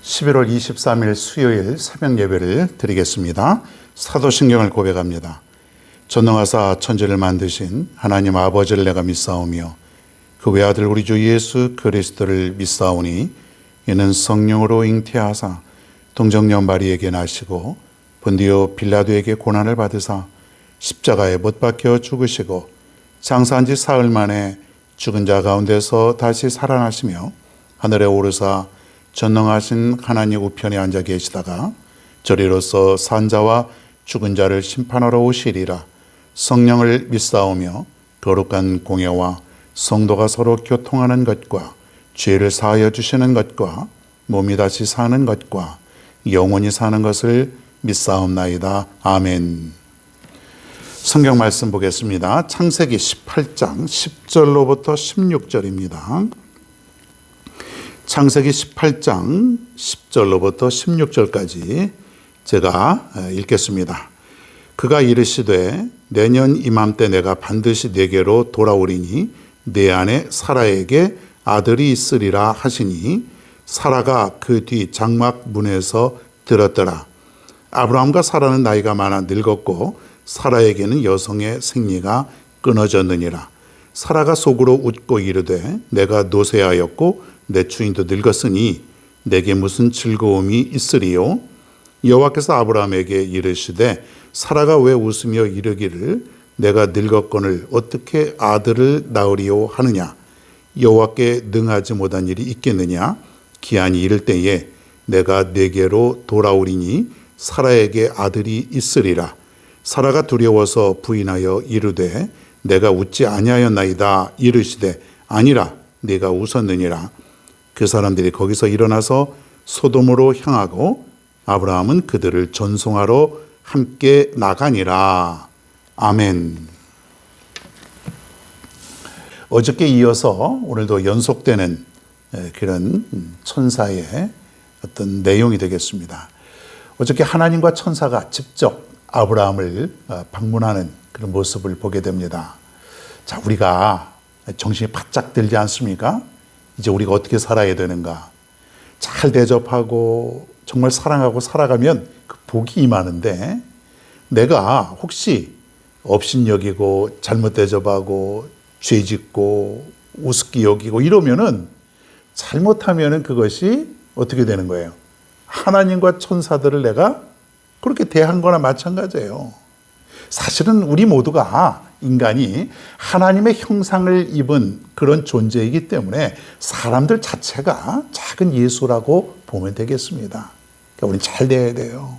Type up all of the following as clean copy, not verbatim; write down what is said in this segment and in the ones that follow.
11월 23일 수요일 새벽 예배를 드리겠습니다. 사도신경을 고백합니다. 전능하사 천지를 만드신 하나님 아버지를 내가 믿사오며 그 외아들 우리 주 예수 그리스도를 믿사오니 이는 성령으로 잉태하사 동정녀 마리에게 나시고 본디오 빌라도에게 고난을 받으사 십자가에 못 박혀 죽으시고 장사한 지 사흘 만에 죽은 자 가운데서 다시 살아나시며 하늘에 오르사 전능하신 하나님 우편에 앉아 계시다가 저리로서 산자와 죽은 자를 심판하러 오시리라. 성령을 믿사오며 거룩한 공예와 성도가 서로 교통하는 것과 죄를 사하여 주시는 것과 몸이 다시 사는 것과 영원히 사는 것을 믿사옵나이다. 아멘. 성경 말씀 보겠습니다. 창세기 18장 10절로부터 16절입니다. 창세기 18장 10절로부터 16절까지 제가 읽겠습니다. 그가 이르시되 내년 이맘때 내가 반드시 네게로 돌아오리니 내 안에 사라에게 아들이 있으리라 하시니 사라가 그 뒤 장막 문에서 들었더라. 아브라함과 사라는 나이가 많아 늙었고 사라에게는 여성의 생리가 끊어졌느니라. 사라가 속으로 웃고 이르되 내가 노쇠하였고 내 주인도 늙었으니 내게 무슨 즐거움이 있으리요? 여호와께서 아브라함에게 이르시되 사라가 왜 웃으며 이르기를 내가 늙었거늘 어떻게 아들을 낳으리요 하느냐? 여호와께 능하지 못한 일이 있겠느냐? 기한이 이를 때에 내가 네게로 돌아오리니 사라에게 아들이 있으리라. 사라가 두려워서 부인하여 이르되 내가 웃지 아니하였나이다. 이르시되 아니라 네가 웃었느니라. 그 사람들이 거기서 일어나서 소돔으로 향하고 아브라함은 그들을 전송하러 함께 나가니라. 아멘. 어저께 이어서 오늘도 연속되는 그런 천사의 어떤 내용이 되겠습니다. 어저께 하나님과 천사가 직접 아브라함을 방문하는 그런 모습을 보게 됩니다. 자, 우리가 정신이 바짝 들지 않습니까? 이제 우리가 어떻게 살아야 되는가? 잘 대접하고 정말 사랑하고 살아가면 그 복이 임하는데 내가 혹시 업신여기고 잘못 대접하고 죄짓고 우습게 여기고 이러면은 잘못하면은 그것이 어떻게 되는 거예요? 하나님과 천사들을 내가 그렇게 대한 거나 마찬가지예요. 사실은 우리 모두가 인간이 하나님의 형상을 입은 그런 존재이기 때문에 사람들 자체가 작은 예수라고 보면 되겠습니다. 그러니까 우리는 잘 돼야 돼요.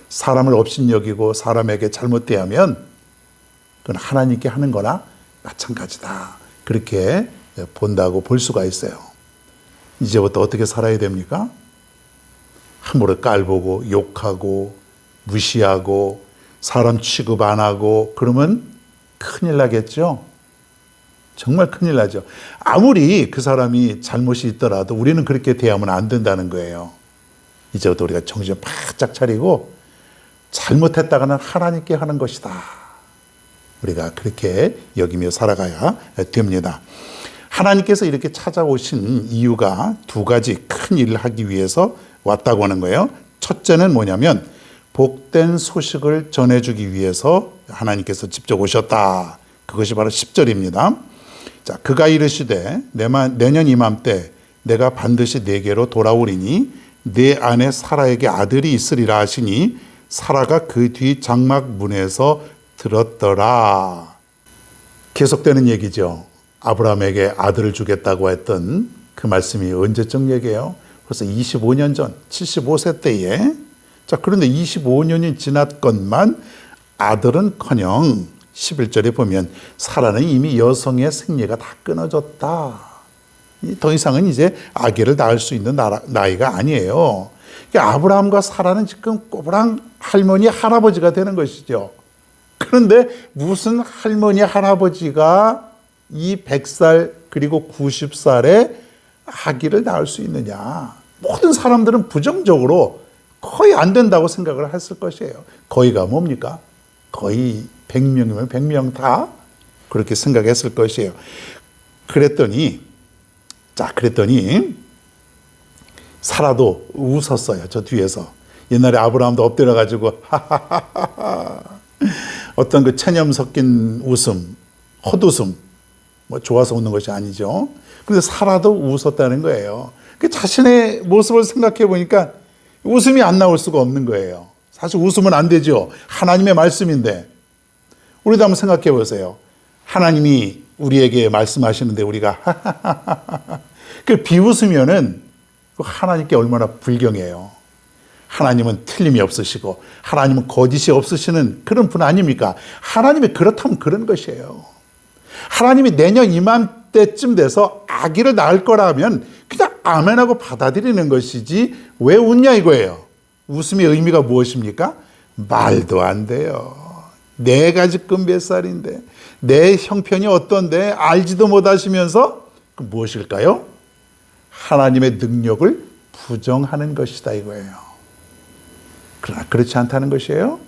사람을 업신여기고 사람에게 잘못 대하면 그건 하나님께 하는 거나 마찬가지다. 그렇게 본다고 볼 수가 있어요. 이제부터 어떻게 살아야 됩니까? 함부로 깔보고 욕하고 무시하고 사람 취급 안 하고 그러면 큰일 나겠죠? 정말 큰일 나죠. 아무리 그 사람이 잘못이 있더라도 우리는 그렇게 대하면 안 된다는 거예요. 이제부터 우리가 정신 바짝 차리고 잘못했다가는 하나님께 하는 것이다. 우리가 그렇게 여기며 살아가야 됩니다. 하나님께서 이렇게 찾아오신 이유가 두 가지 큰 일을 하기 위해서 왔다고 하는 거예요. 첫째는 뭐냐면 복된 소식을 전해주기 위해서 하나님께서 직접 오셨다. 그것이 바로 10절입니다. 자, 그가 이르시되 내년 이맘때 내가 반드시 네게로 돌아오리니 네 안에 사라에게 아들이 있으리라 하시니 사라가 그 뒤 장막 문에서 들었더라. 계속되는 얘기죠. 아브라함에게 아들을 주겠다고 했던 그 말씀이 언제적 얘기예요? 벌써 25년 전 75세 때에. 자, 그런데 25년이 지났건만 아들은커녕 11절에 보면 사라는 이미 여성의 생리가 다 끊어졌다. 더 이상은 이제 아기를 낳을 수 있는 나이가 아니에요. 그러니까 아브라함과 사라는 지금 꼬부랑 할머니 할아버지가 되는 것이죠. 그런데 무슨 할머니 할아버지가 이 100살 그리고 90살에 아기를 낳을 수 있느냐. 모든 사람들은 부정적으로 거의 안 된다고 생각을 했을 것이에요. 거의가 뭡니까? 거의 100명이면 100명 다 그렇게 생각했을 것이에요. 그랬더니 사라도 웃었어요. 저 뒤에서. 옛날에 아브라함도 엎드려가지고 하하하하 어떤 그 체념 섞인 웃음, 헛웃음, 뭐 좋아서 웃는 것이 아니죠. 그래서 사라도 웃었다는 거예요. 그 자신의 모습을 생각해 보니까 웃음이 안 나올 수가 없는 거예요. 사실 웃으면 안 되죠. 하나님의 말씀인데. 우리도 한번 생각해 보세요. 하나님이 우리에게 말씀하시는데 우리가 하하하하 그 비웃으면은 하나님께 얼마나 불경해요. 하나님은 틀림이 없으시고 하나님은 거짓이 없으시는 그런 분 아닙니까? 하나님이 그렇다면 그런 것이에요. 하나님이 내년 이맘때쯤 돼서 아기를 낳을 거라면 그냥 아멘하고 받아들이는 것이지 왜 웃냐 이거예요. 웃음의 의미가 무엇입니까? 말도 안 돼요. 내가 지금 몇 살인데 내 형편이 어떤데 알지도 못하시면서 그 무엇일까요? 하나님의 능력을 부정하는 것이다 이거예요. 그러나 그렇지 않다는 것이에요.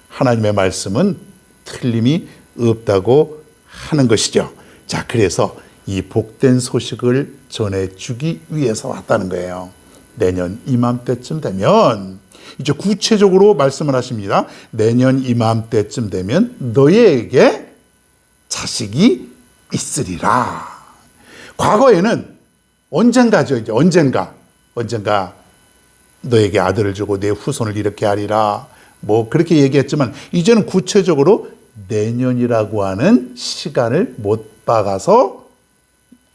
하나님의 말씀은 틀림이 없다고 하는 것이죠. 자, 그래서 이 복된 소식을 전해주기 위해서 왔다는 거예요. 내년 이맘때쯤 되면 이제 구체적으로 말씀을 하십니다. 내년 이맘때쯤 되면 너희에게 자식이 있으리라. 과거에는 언젠가죠. 이제 언젠가 너에게 아들을 주고 내 후손을 이렇게 하리라. 뭐 그렇게 얘기했지만 이제는 구체적으로 내년이라고 하는 시간을 못 박아서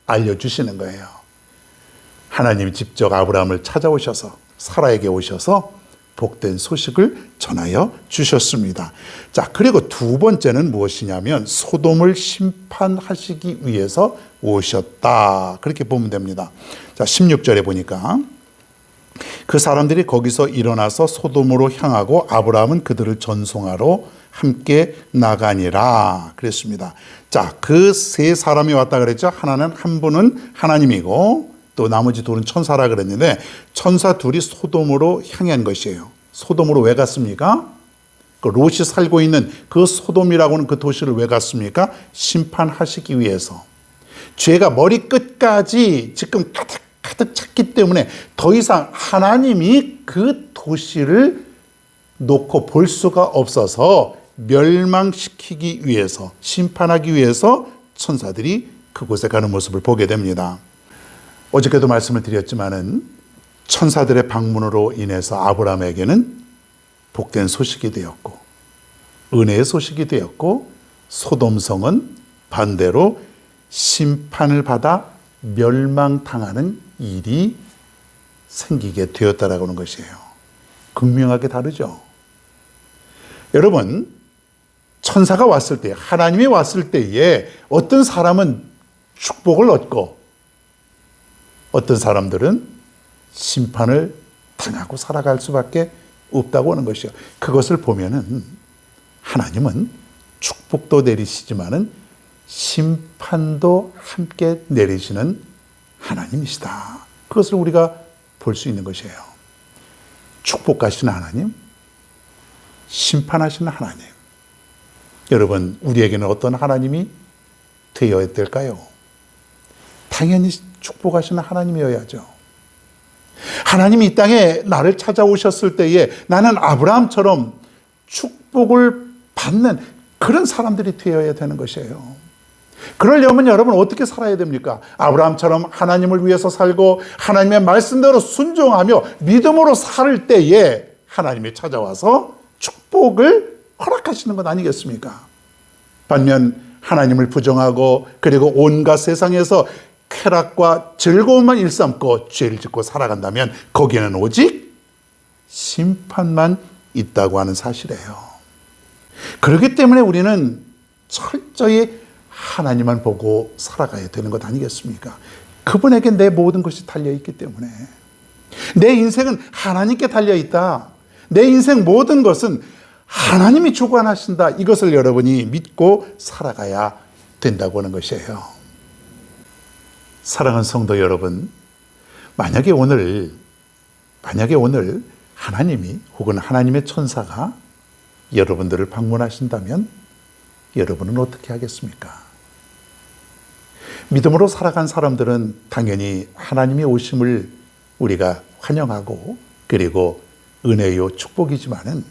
알려주시는 거예요. 하나님이 직접 아브라함을 찾아오셔서 사라에게 오셔서 복된 소식을 전하여 주셨습니다. 자, 그리고 두 번째는 무엇이냐면 소돔을 심판하시기 위해서 오셨다. 그렇게 보면 됩니다. 자, 16절에 보니까 그 사람들이 거기서 일어나서 소돔으로 향하고 아브라함은 그들을 전송하러 함께 나가니라 그랬습니다. 자, 그 세 사람이 왔다 그랬죠. 하나는 한 분은 하나님이고 또 나머지 둘은 천사라 그랬는데 천사 둘이 소돔으로 향한 것이에요. 소돔으로 왜 갔습니까? 그 롯이 살고 있는 그 소돔이라고 하는 그 도시를 왜 갔습니까? 심판하시기 위해서. 죄가 머리끝까지 지금 가득 찼기 때문에 더 이상 하나님이 그 도시를 놓고 볼 수가 없어서 멸망시키기 위해서, 심판하기 위해서 천사들이 그곳에 가는 모습을 보게 됩니다. 어저께도 말씀을 드렸지만은 천사들의 방문으로 인해서 아브라함에게는 복된 소식이 되었고 은혜의 소식이 되었고 소돔성은 반대로 심판을 받아 멸망당하는 일이 생기게 되었다라고 하는 것이에요. 극명하게 다르죠. 여러분, 천사가 왔을 때, 하나님이 왔을 때에 어떤 사람은 축복을 얻고 어떤 사람들은 심판을 당하고 살아갈 수밖에 없다고 하는 것이요. 그것을 보면은 하나님은 축복도 내리시지만은 심판도 함께 내리시는 하나님이시다. 그것을 우리가 볼 수 있는 것이에요. 축복하시는 하나님, 심판하시는 하나님. 여러분, 우리에게는 어떤 하나님이 되어야 될까요? 당연히 축복하시는 하나님이어야죠. 하나님이 이 땅에 나를 찾아오셨을 때에 나는 아브라함처럼 축복을 받는 그런 사람들이 되어야 되는 것이에요. 그러려면 여러분 어떻게 살아야 됩니까? 아브라함처럼 하나님을 위해서 살고 하나님의 말씀대로 순종하며 믿음으로 살 때에 하나님이 찾아와서 축복을 허락하시는 것 아니겠습니까? 반면 하나님을 부정하고 그리고 온갖 세상에서 쾌락과 즐거움만 일삼고 죄를 짓고 살아간다면 거기에는 오직 심판만 있다고 하는 사실이에요. 그렇기 때문에 우리는 철저히 하나님만 보고 살아가야 되는 것 아니겠습니까? 그분에게 내 모든 것이 달려있기 때문에 내 인생은 하나님께 달려있다. 내 인생 모든 것은 하나님이 주관하신다. 이것을 여러분이 믿고 살아가야 된다고 하는 것이에요. 사랑하는 성도 여러분, 만약에 오늘 하나님이 혹은 하나님의 천사가 여러분들을 방문하신다면 여러분은 어떻게 하겠습니까? 믿음으로 살아간 사람들은 당연히 하나님의 오심을 우리가 환영하고 그리고 은혜요 축복이지만은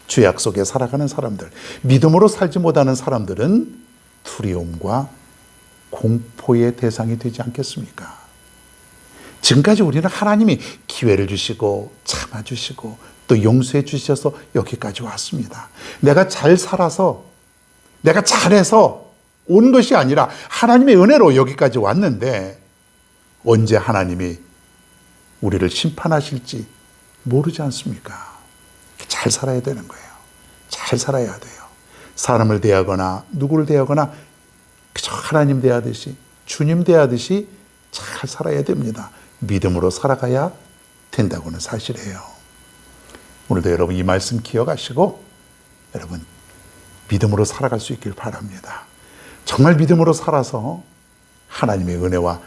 죄악 속에 살아가는 사람들, 믿음으로 살지 못하는 사람들은 두려움과 공포의 대상이 되지 않겠습니까? 지금까지 우리는 하나님이 기회를 주시고 참아주시고 또 용서해 주셔서 여기까지 왔습니다. 내가 잘 살아서 내가 잘해서 온 것이 아니라 하나님의 은혜로 여기까지 왔는데 언제 하나님이 우리를 심판하실지 모르지 않습니까? 잘 살아야 되는 거예요. 잘 살아야 돼요. 사람을 대하거나 누구를 대하거나 그저 하나님 대하듯이 주님 대하듯이 잘 살아야 됩니다. 믿음으로 살아가야 된다고는 사실이에요. 오늘도 여러분 이 말씀 기억하시고 여러분 믿음으로 살아갈 수 있길 바랍니다. 정말 믿음으로 살아서 하나님의 은혜와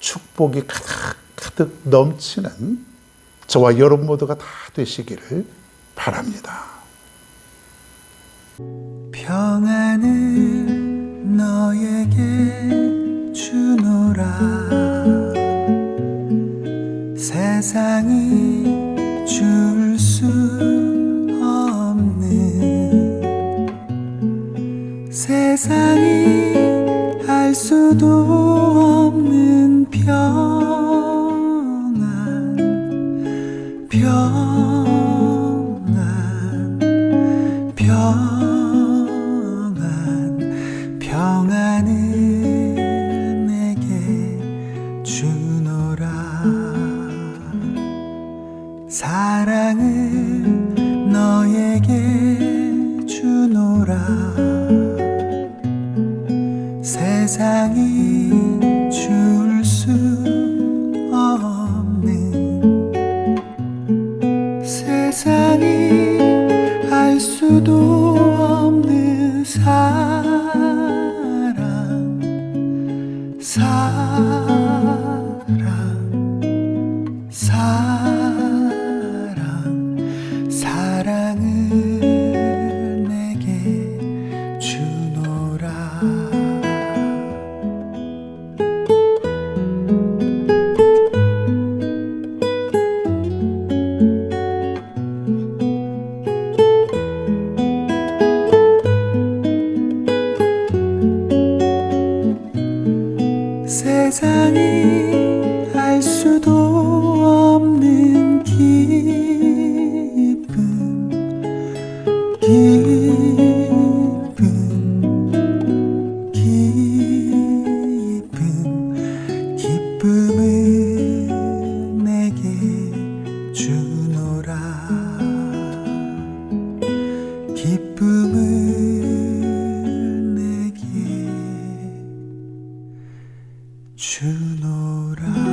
축복이 가득 넘치는 저와 여러분 모두가 다 되시기를 바랍니다. 평안을 너에게 주노라. 세상이 줄 수 없는, 세상이 알 수도 없는 평안, 평안을 내게 주노라. 사랑을 너에게 주노라. 세상이 줄 수 없는, 세상이 알 수도 없는 사랑을 내게 주노라. 세상이 알 수도 없는 기쁨을 내게 주노라. 기쁨을 내게 주노라.